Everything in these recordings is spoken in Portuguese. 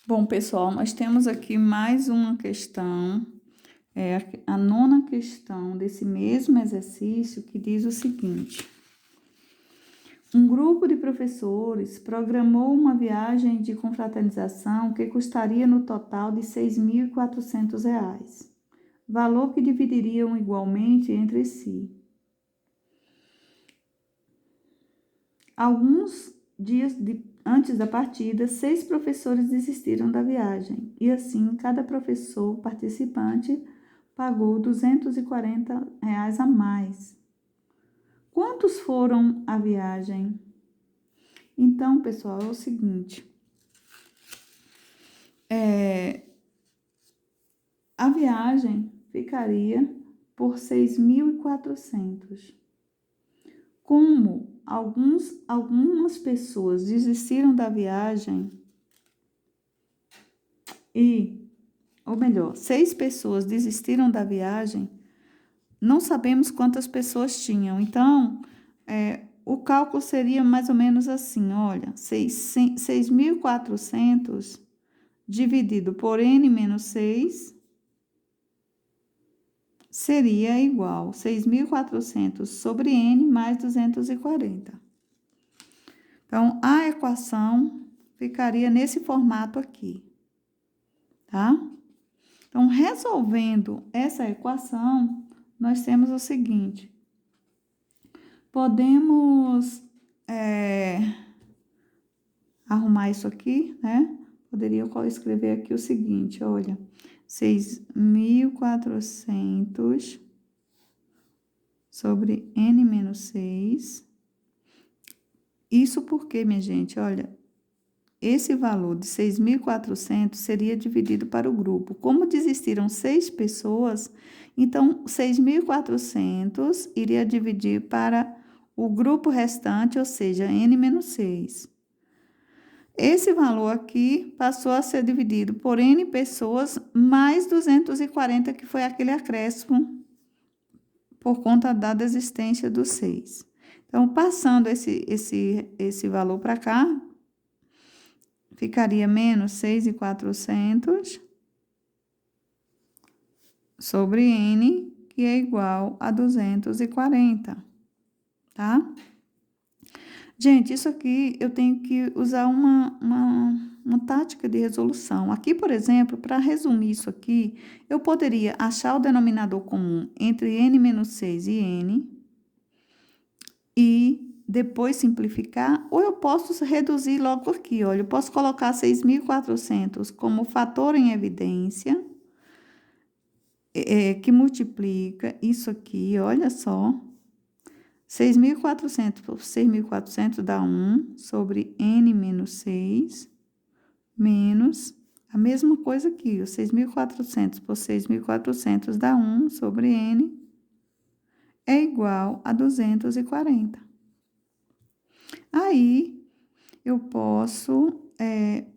Bom, pessoal, nós temos aqui mais uma questão, a nona questão desse mesmo exercício, que diz o seguinte: um grupo de professores programou uma viagem de confraternização que custaria no total de R$ 6.400, valor que dividiriam igualmente entre si. Alguns dias antes da partida, 6 professores desistiram da viagem, e assim cada professor participante pagou R$ 240 a mais. Quantos foram a viagem? Então, pessoal, é o seguinte: a viagem ficaria por 6.400. Como algumas pessoas desistiram da viagem ou melhor, 6 pessoas desistiram da viagem, não sabemos quantas pessoas tinham. Então, o cálculo seria mais ou menos assim, olha, 6.400 dividido por n menos 6 seria igual a 6.400 sobre n mais 240. Então, a equação ficaria nesse formato aqui, tá? Então, resolvendo essa equação, nós temos o seguinte: podemos arrumar isso aqui, né? Poderia escrever aqui o seguinte, olha, 6.400 sobre n menos 6. Isso porque, minha gente, olha, esse valor de 6.400 seria dividido para o grupo. Como desistiram 6 pessoas, então 6.400 iria dividir para o grupo restante, ou seja, n menos 6. Esse valor aqui passou a ser dividido por n pessoas mais 240, que foi aquele acréscimo por conta da desistência dos 6. Então, passando esse valor para cá, ficaria menos 6.400 sobre n, que é igual a 240, tá? Gente, isso aqui eu tenho que usar uma tática de resolução. Aqui, por exemplo, para resumir isso aqui, eu poderia achar o denominador comum entre n menos 6 e n e depois simplificar, ou eu posso reduzir logo aqui, olha, eu posso colocar 6.400 como fator em evidência, que multiplica isso aqui, olha só, 6.400 por 6.400 dá 1 sobre n menos 6, menos a mesma coisa aqui, o 6.400 por 6.400 dá 1 sobre n, é igual a 240. Aí, eu posso,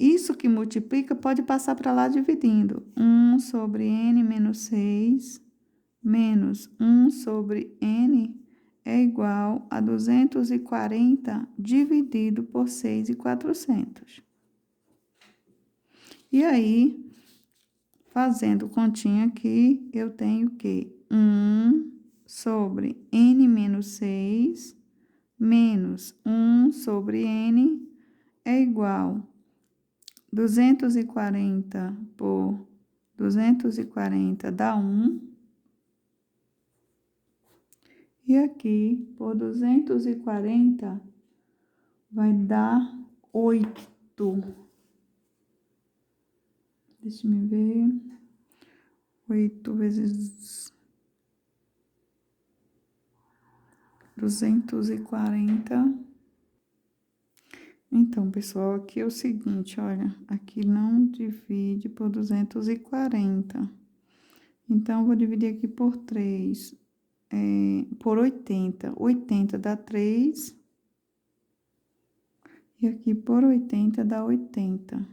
isso que multiplica pode passar para lá dividindo. 1 sobre n menos 6 menos 1 sobre n é igual a 240 dividido por 6.400. E aí, fazendo continha aqui, eu tenho que 1 sobre n menos 6 menos 1 sobre n é igual a 240 por 240 dá 1. E aqui, por 240, vai dar 8. Deixa eu ver. 8 vezes 240. Então, pessoal, aqui é o seguinte, olha, aqui não divide por 240. Então, vou dividir aqui por 3, por 80. 80 dá 3. E aqui por 80 dá 80.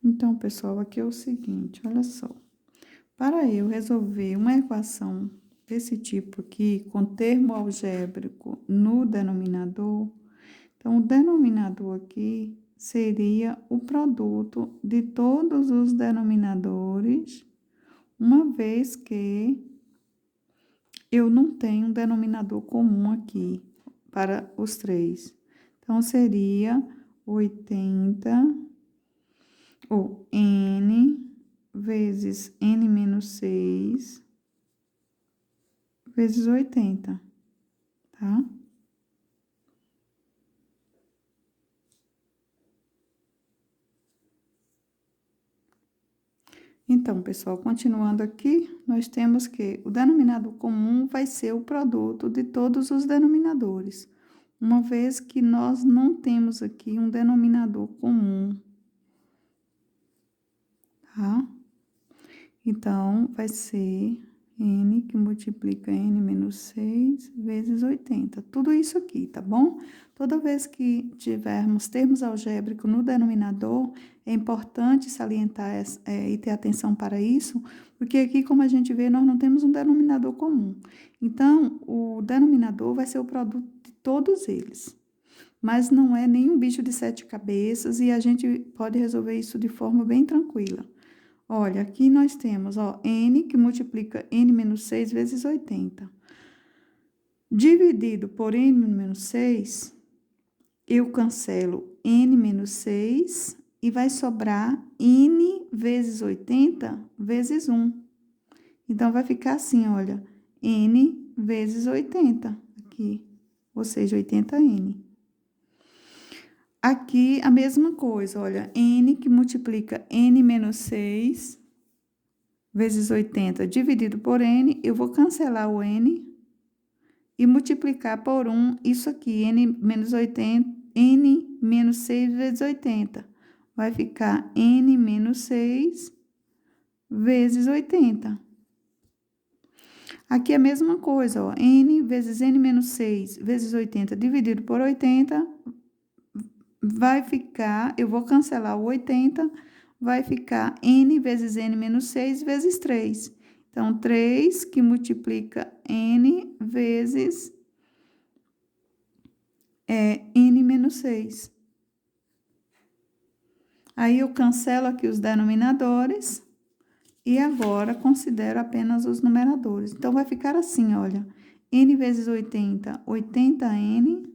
Então, pessoal, aqui é o seguinte, olha só. Para eu resolver uma equação desse tipo aqui, com termo algébrico no denominador, então, o denominador aqui seria o produto de todos os denominadores, uma vez que eu não tenho um denominador comum aqui para os três. Então, seria 80, ou n vezes n menos 6, vezes 80, tá? Então, pessoal, continuando aqui, nós temos que o denominador comum vai ser o produto de todos os denominadores, uma vez que nós não temos aqui um denominador comum, tá? Então, vai ser n que multiplica n menos 6 vezes 80. Tudo isso aqui, tá bom? Toda vez que tivermos termos algébricos no denominador, é importante salientar e ter atenção para isso, porque aqui, como a gente vê, nós não temos um denominador comum. Então, o denominador vai ser o produto de todos eles. Mas não é nenhum bicho de 7 cabeças e a gente pode resolver isso de forma bem tranquila. Olha, aqui nós temos, ó, n que multiplica n menos 6 vezes 80. Dividido por n menos 6, eu cancelo n menos 6 e vai sobrar n vezes 80 vezes 1. Então, vai ficar assim, olha, n vezes 80 aqui, ou seja, 80n. Aqui, a mesma coisa, olha, n que multiplica n menos 6 vezes 80 dividido por n, eu vou cancelar o n e multiplicar por 1, isso aqui, n menos 80, n menos 6 vezes 80. Vai ficar n menos 6 vezes 80. Aqui é a mesma coisa, ó, n vezes n menos 6 vezes 80 dividido por 80, vai ficar, eu vou cancelar o 80, vai ficar n vezes n menos 6 vezes 3. Então, 3 que multiplica n vezes n menos 6. Aí, eu cancelo aqui os denominadores e agora considero apenas os numeradores. Então, vai ficar assim, olha, n vezes 80, 80n,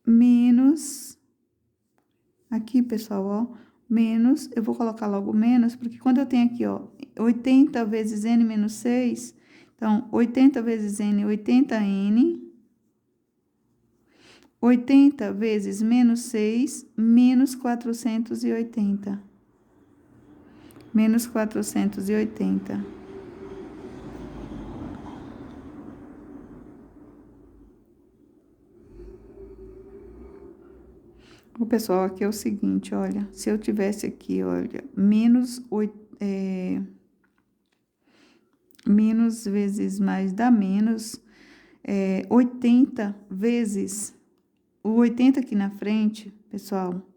menos, aqui, pessoal, ó, menos, eu vou colocar logo menos, porque quando eu tenho aqui, ó, 80 vezes n menos 6, então, 80 vezes n, 80n, 80 vezes menos 6, menos 480. Menos 480. O pessoal, aqui é o seguinte, olha, se eu tivesse aqui, olha, menos vezes mais dá menos, 80 vezes, o 80 aqui na frente, pessoal,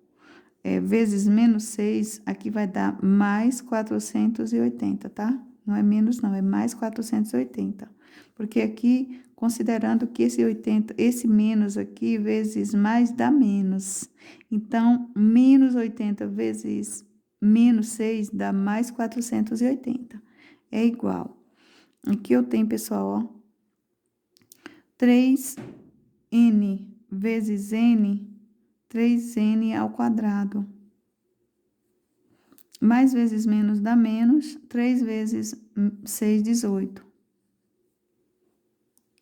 vezes menos 6, aqui vai dar mais 480, tá? Não é menos não, é mais 480. Porque aqui, considerando que esse menos aqui, vezes mais dá menos. Então, menos 80 vezes menos 6 dá mais 480. É igual. Aqui eu tenho, pessoal, ó, 3n vezes n, 3n ao quadrado. Mais vezes menos dá menos, 3 vezes 6, 18.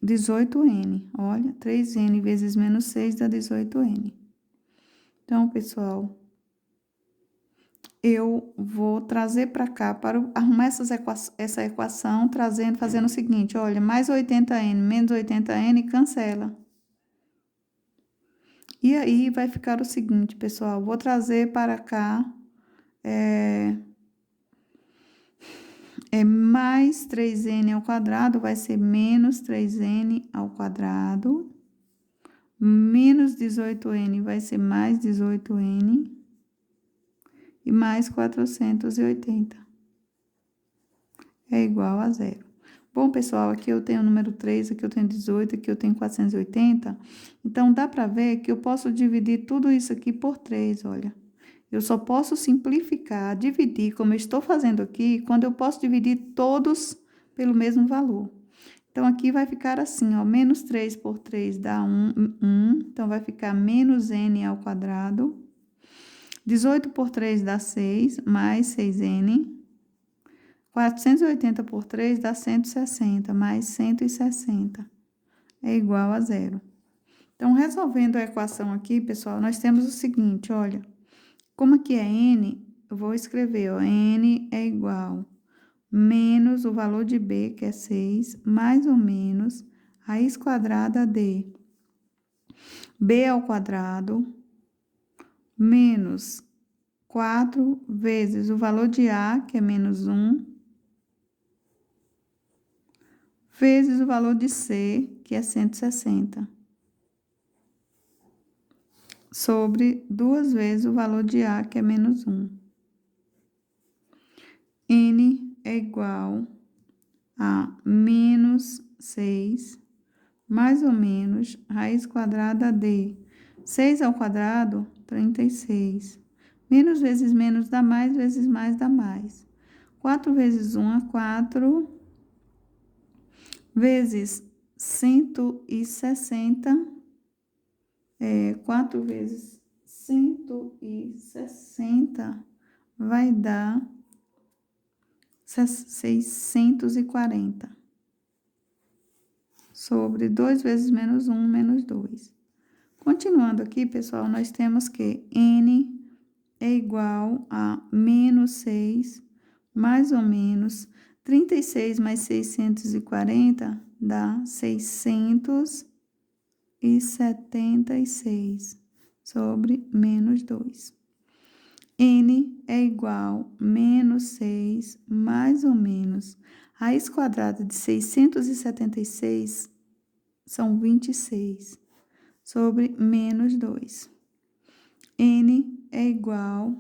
18n, olha, 3n vezes menos 6 dá 18n. Então, pessoal, eu vou trazer para cá, para arrumar essa equação, fazendo o seguinte, olha, mais 80n menos 80n, cancela. E aí, vai ficar o seguinte, pessoal, vou trazer para cá, mais 3n ao quadrado, vai ser menos 3n ao quadrado, menos 18n vai ser mais 18n, e mais 480. É igual a 0. Bom, pessoal, aqui eu tenho o número 3, aqui eu tenho 18, aqui eu tenho 480. Então, dá para ver que eu posso dividir tudo isso aqui por 3, olha. Eu só posso simplificar, dividir, como eu estou fazendo aqui, quando eu posso dividir todos pelo mesmo valor. Então, aqui vai ficar assim, ó, menos 3 por 3 dá 1. Então, vai ficar menos n ao quadrado. 18 por 3 dá 6, mais 6n. 480 por 3 dá 160, mais 160. É igual a 0. Então, resolvendo a equação aqui, pessoal, nós temos o seguinte, olha. Como aqui é n, eu vou escrever, ó, n é igual menos o valor de b, que é 6, mais ou menos raiz quadrada de b ao quadrado, menos 4 vezes o valor de a, que é menos 1, vezes o valor de c, que é 160, sobre 2 vezes o valor de a, que é menos 1. N é igual a menos 6, mais ou menos, raiz quadrada de 6 ao quadrado, 36. Menos vezes menos dá mais, vezes mais dá mais. 4 vezes 1 é 4, vezes 160, 4 vezes 160 vai dar 640. Sobre 2 vezes menos 1, menos 2. Continuando aqui, pessoal, nós temos que n é igual a menos 6, mais ou menos 36 mais 640 dá 676 sobre menos 2. N é igual a menos 6, mais ou menos raiz quadrada de 676 são 26, sobre menos 2. N é igual a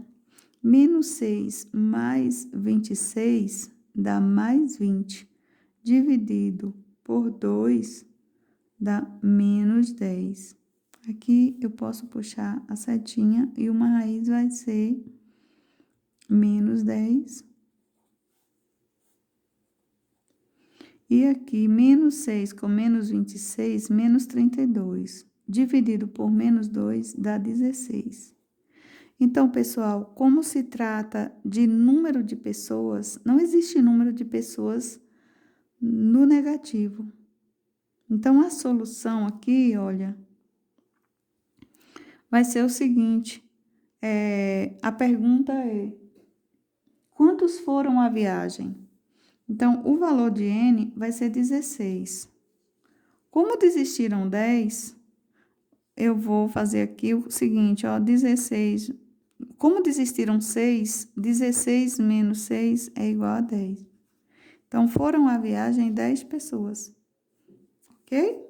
menos 6 mais 26 dá mais 20, dividido por 2 dá menos 10. Aqui eu posso puxar a setinha e uma raiz vai ser menos 10. E aqui, menos 6 com menos 26, menos 32. Dividido por menos 2 dá 16. Então, pessoal, como se trata de número de pessoas, não existe número de pessoas no negativo. Então, a solução aqui, olha, vai ser o seguinte. A pergunta é: quantos foram à viagem? Então, o valor de n vai ser 16. Como desistiram 10, eu vou fazer aqui o seguinte, ó, 16. Como desistiram 6, 16 menos 6 é igual a 10. Então, foram à viagem 10 pessoas, ok?